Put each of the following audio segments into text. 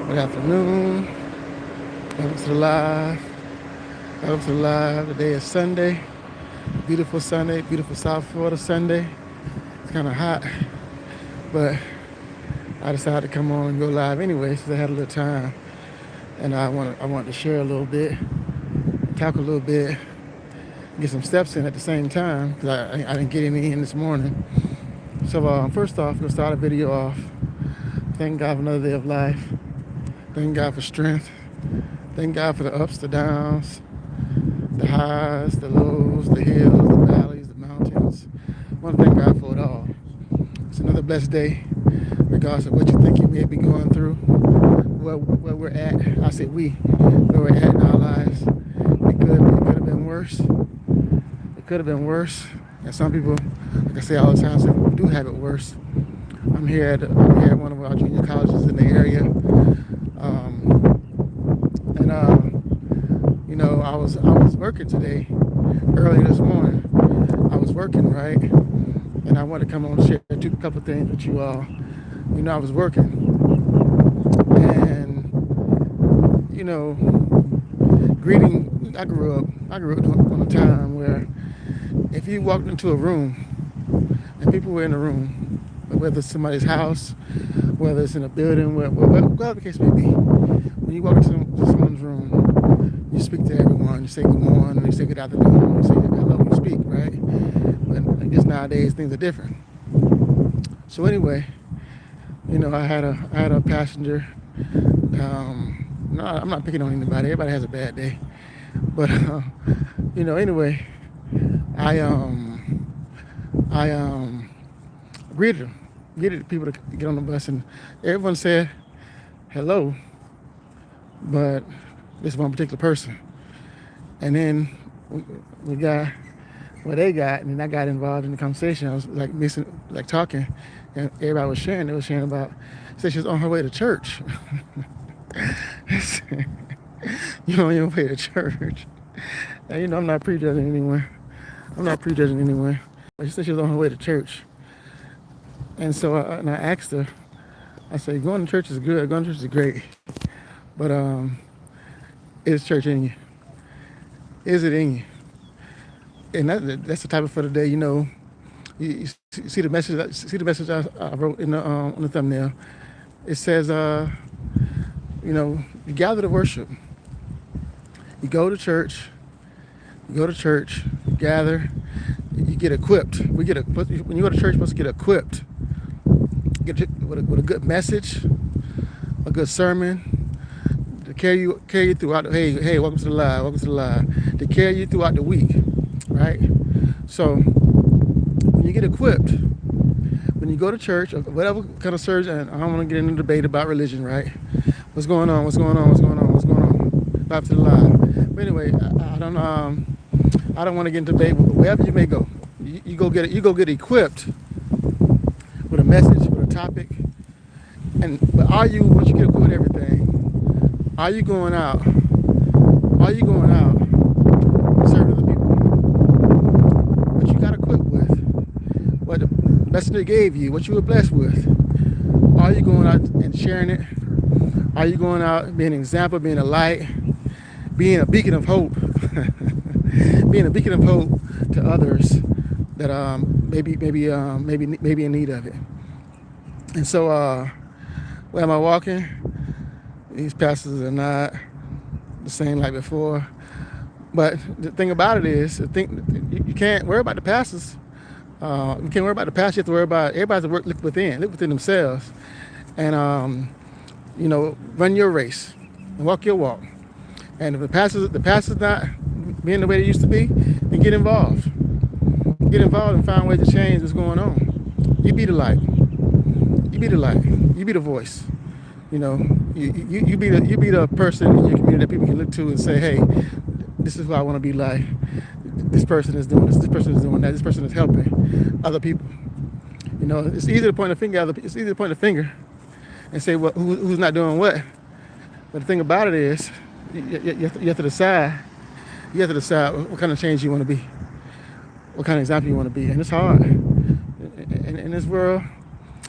Good afternoon. Welcome to the live. Welcome to the live. Today is Sunday. Beautiful Sunday. Beautiful South Florida Sunday. It's kind of hot, but I decided to come on and go live anyway since I had a little time, and I wanted to share a little bit, talk a little bit, get some steps in at the same time because I didn't get any in this morning. So first off, I'm gonna start a video off. Thank God for another day of life. Thank God for strength. Thank God for the ups, the downs, the highs, the lows, the hills, the valleys, the mountains. I want to thank God for it all. It's another blessed day, regardless of what you think you may be going through, where we're at. I say we, where we're at in our lives. It could have been worse. It could have been worse. And some people, like I say all the time, some people do have it worse. I'm here at one of our junior colleges in the area. I was working today, early this morning. I was working, right? And I wanted to come on and share a couple things with you all. I was working. And, greeting, I grew up on a time where if you walked into a room and people were in the room, whether it's somebody's house, whether it's in a building, whatever the case may be, when you walk into someone's room, you speak to everyone. You say good morning, you say good afternoon, you say hello, you speak, right? But I guess nowadays things are different. So anyway, I had a passenger. No, I'm not picking on anybody. Everybody has a bad day, but anyway, I greeted people to get on the bus, and everyone said hello, but this one particular person. And then we got what they got, and then I got involved in the conversation. I was like talking, and everybody was sharing. They were sharing about, said she was on her way to church. You on your way to church. And I'm not prejudging anyone. But she said she was on her way to church. And so I asked her, I said, going to church is good, going to church is great. But is church in you? Is it in you? And that's the topic for today. You see the message. See the message I wrote in on the thumbnail. It says, you gather to worship. You go to church. You gather. You get equipped. When you go to church, you're supposed to get equipped. Get with a good message, a good sermon. To carry you throughout the, hey, welcome to the live, to carry you throughout the week, right? So when you get equipped, when you go to church or whatever kind of service, and I don't want to get into a debate about religion, right? What's going on? Back to the live. But anyway, I don't want to get into debate, but wherever you may go, you go get equipped with a message, with a topic. But once you get equipped with everything, are you going out serving other people? What you got equipped with, what the messenger gave you, what you were blessed with, are you going out and sharing it? Are you going out being an example, being a light, being a beacon of hope, being a beacon of hope to others that maybe in need of it? And so where am I walking? These pastors are not the same like before. But the thing about it is, you can't worry about the pastors. You can't worry about the pastors. You have to worry about everybody to look within themselves. And, run your race and walk your walk. And if the pastor's not being the way they used to be, then get involved. Get involved and find ways to change what's going on. You be the light. You be the voice. You be the person in your community that people can look to and say, hey, this is who I want to be like. This person is doing this person is doing that, this person is helping other people. It's easy to point a finger and say, well, who's not doing what? But the thing about it is, you have to decide what kind of change you want to be, what kind of example you want to be. And it's hard. In this world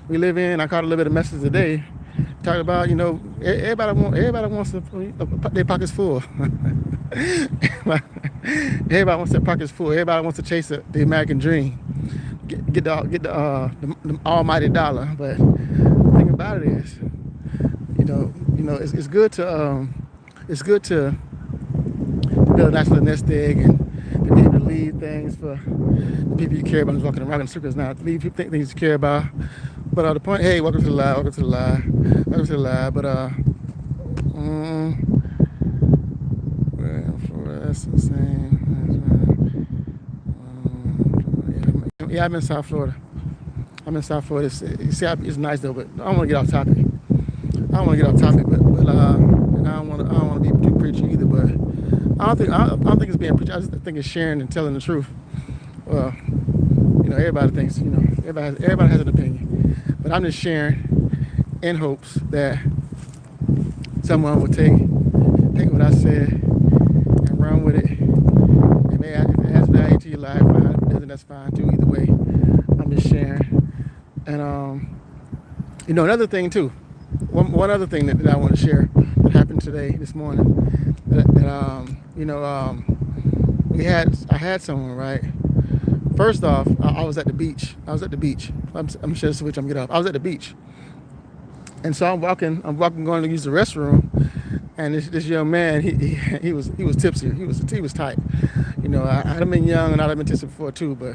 we live in, I caught a little bit of message today Talking about, everybody wants their pockets full. Everybody wants their pockets full. Everybody wants to chase the American dream, the almighty dollar. But the thing about it is, it's good to build a nice little nest egg and to be able to leave things for the people you care about. I'm walking around in circles now. Leave things you care about. But the point, hey, welcome to the live, welcome to the live, welcome to the live. But that's the same. Yeah, I'm in South Florida. It's nice though, but I don't want to get off topic. But and I don't want to be too preachy either. But I don't think it's being preachy. I just think it's sharing and telling the truth. Well, everybody thinks, everybody has an opinion, but I'm just sharing in hopes that someone will take what I said and run with it. And if it has value to your life, fine. If it doesn't, that's fine too. Either way, I'm just sharing. And another thing too. One other thing that I want to share that happened this morning. I had someone, right. First off, I was at the beach. I'm sure this is which I'm getting off. I was at the beach, and so I'm walking, going to use the restroom, and this young man, he was tipsy. He was tight. I'd been young and I'd been tipsy before too, but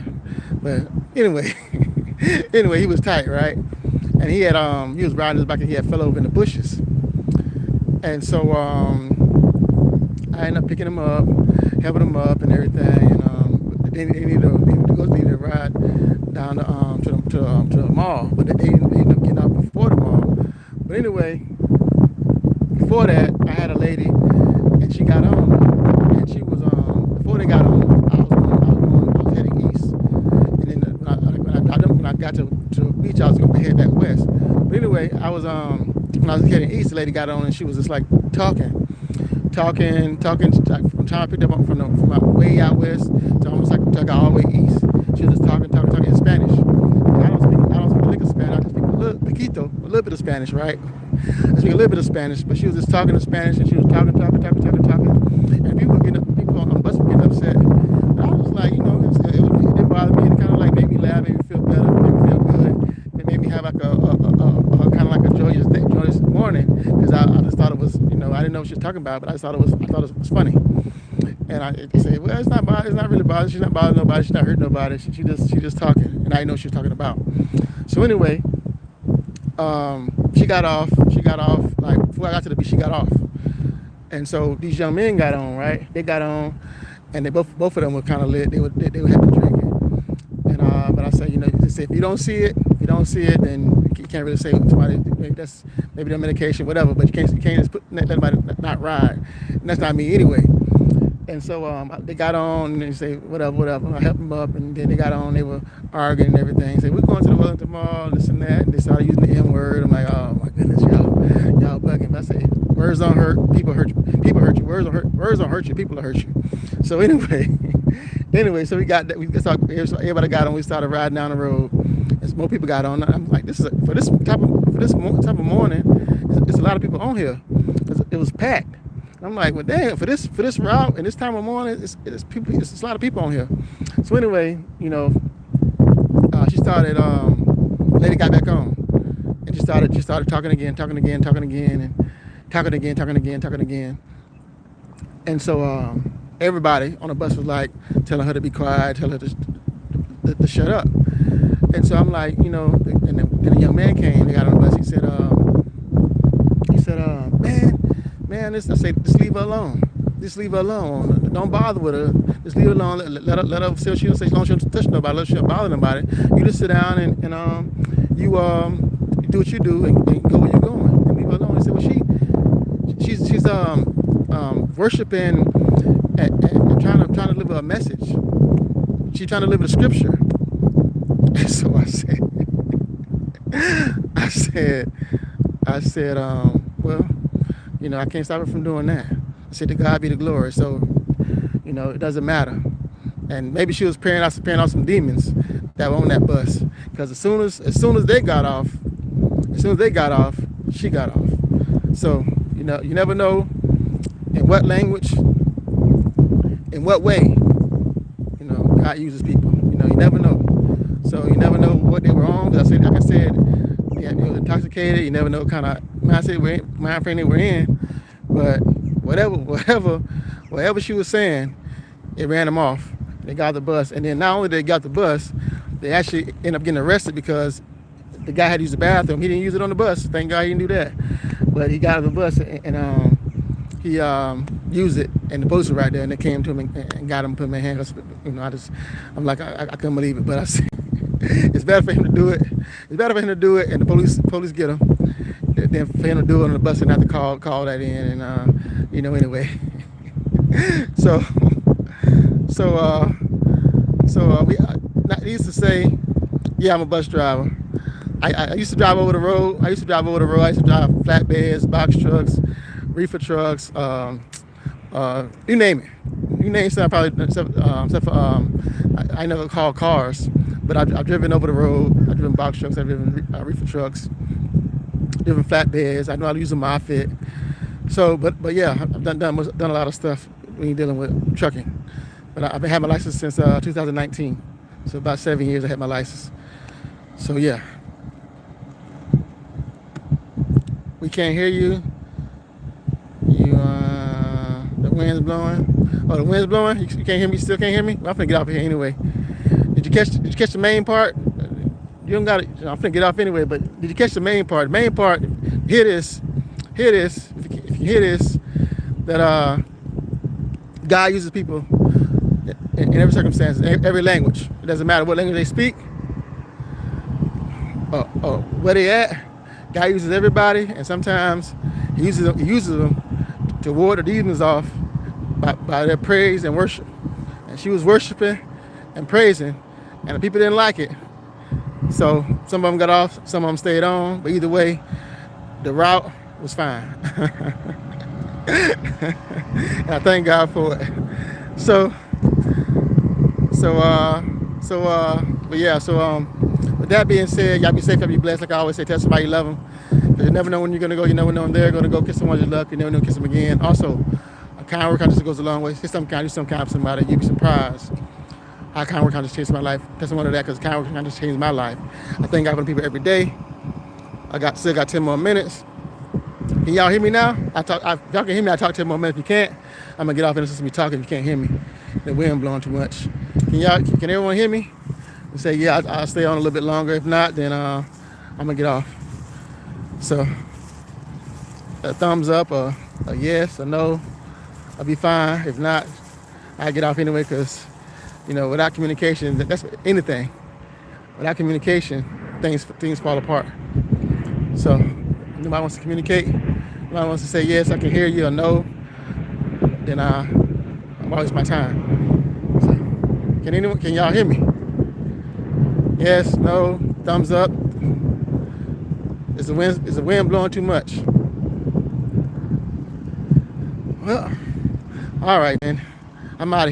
anyway, he was tight, right? And he was riding his bike and he had fell over in the bushes, and so I ended up picking him up, helping him up and everything, and they needed to ride down to the mall, but they ended up getting out before the mall. But anyway, before that, I had a lady, and she got on, and she was before they got on, I was heading east, and then when I got to the beach, I was going to head back west. But anyway, when I was heading east, the lady got on, and she was just like talking. From the time I picked up from my way out west to almost like I got all the way east. She was just talking in Spanish. And I don't speak a lick of Spanish. I just speak a little bit of Spanish, right? I speak a little bit of Spanish, but she was just talking in Spanish, and she was talking. And people on the bus were getting upset. And I was like, it didn't bother me. It kind of like made me laugh, made me feel better, made me feel good. It made me have like a kind of like a joyous morning, because I just thought it was, I didn't know what she was talking about, but I thought it was funny. And they say, well, it's not really bothering. She's not bothering nobody. She's not hurting nobody. She just talking, and I didn't know what she was talking about. So anyway, she got off. Like before I got to the beach, she got off. And so these young men got on, right? They got on, and they both of them were kind of lit. They were happy drinking. And but I said, they say if you don't see it, then you can't really say somebody. Maybe their medication, whatever. But you can't just let anybody not ride. And that's not me anyway. And so they got on, and they say whatever. I helped them up, and then they got on. They were arguing and everything. Say, we're going to the Wellington Mall, this and that. And they started using the M word. I'm like, oh my goodness, y'all bugging. I say, words don't hurt, people hurt you. People hurt you. Words don't hurt you. People will hurt you. So anyway, so everybody got on. We started riding down the road. As more people got on, I'm like, for this type of morning, it's a lot of people on here. It was packed. I'm like, well, damn, for this route and this time of morning, it's a lot of people on here. So anyway, she started. Lady got back on, and she started talking again. And so everybody on the bus was like telling her to be quiet, telling her to shut up. And so I'm like, and then a young man came. They got on the bus. He said, man, I said, just leave her alone. Don't bother with her. Just leave her alone. Let her say what she don't say. As long as she don't touch nobody, let her don't bother nobody. You just sit down and you do what you do and go where you're going. And leave her alone. He said, well, she's worshiping and trying to deliver a message. She's trying to deliver the scripture. And so I said, well, I can't stop her from doing that. I said, to God be the glory. So, it doesn't matter. And maybe she was praying out some demons that were on that bus. Because as soon as they got off, she got off. So, you never know in what language, in what way, God uses people. You never know. So you never know what they were on. Because like I said, they were intoxicated. You never know what kind of mind frame they were in. But whatever she was saying, it ran them off. They got the bus, and then not only they got the bus, they actually ended up getting arrested because the guy had to use the bathroom. He didn't use it on the bus. Thank God he didn't do that. But he got on the bus and he used it, and the police were right there, and they came to him and got him, put him in handcuffs. I'm like, I couldn't believe it, but I said, it's better for him to do it. It's better for him to do it, and the police get him, than for him to do it on the bus and have to call that in, and anyway. We used to say, yeah, I'm a bus driver. I used to drive over the road. I used to drive flatbeds, box trucks, reefer trucks, you name it. You name something, probably, except for, I never called cars, but I've driven over the road. I've driven box trucks, I've driven reefer trucks, driven flatbeds. I know how to use a Moffitt. So, but yeah, I've done a lot of stuff when you're dealing with trucking. But I've had my license since 2019. So about 7 years I had my license. So yeah. We can't hear you. The wind's blowing. Oh, the wind's blowing? You can't hear me? Still can't hear me? Well, I'm finna get off here anyway. Did you catch the main part? You don't got it. I'm finna get off anyway, but did you catch the main part? The main part, hear this. If you hear this, that God uses people in every circumstance, every language. It doesn't matter what language they speak, where they at. God uses everybody, and sometimes He uses them to ward the demons off by their praise and worship. And she was worshiping and praising, and the people didn't like it. So some of them got off, some of them stayed on, but either way, the route was fine. And I thank God for it. With that being said, y'all be safe, y'all be blessed. Like I always say, tell somebody you love them. Because you never know when you're going to go. You never know when they're going to go. Kiss someone you love. You never know, kiss them again. Also, a kind word just goes a long way. Say something kind, do something kind for somebody. You'd be surprised how kind word just changed my life. Tell someone that because kind word just changed my life. I thank God for the people every day. Still got 10 more minutes. Can y'all hear me now? If y'all can hear me, I talk 10 more minutes. If you can't, I'm going to get off and listen to me talking if you can't hear me. The wind blowing too much. Can everyone hear me? And say, yeah, I'll stay on a little bit longer. If not, then I'm going to get off. So, a thumbs up, a yes, a no, I'll be fine. If not, I'll get off anyway because, without communication, that's anything. Without communication, things fall apart. So, nobody wants to communicate. Nobody wants to say yes, I can hear you, or no. Then I'm wasting my time. So, can y'all hear me? Yes, no, thumbs up. Is the wind blowing too much? Well, all right, man. I'm out of here.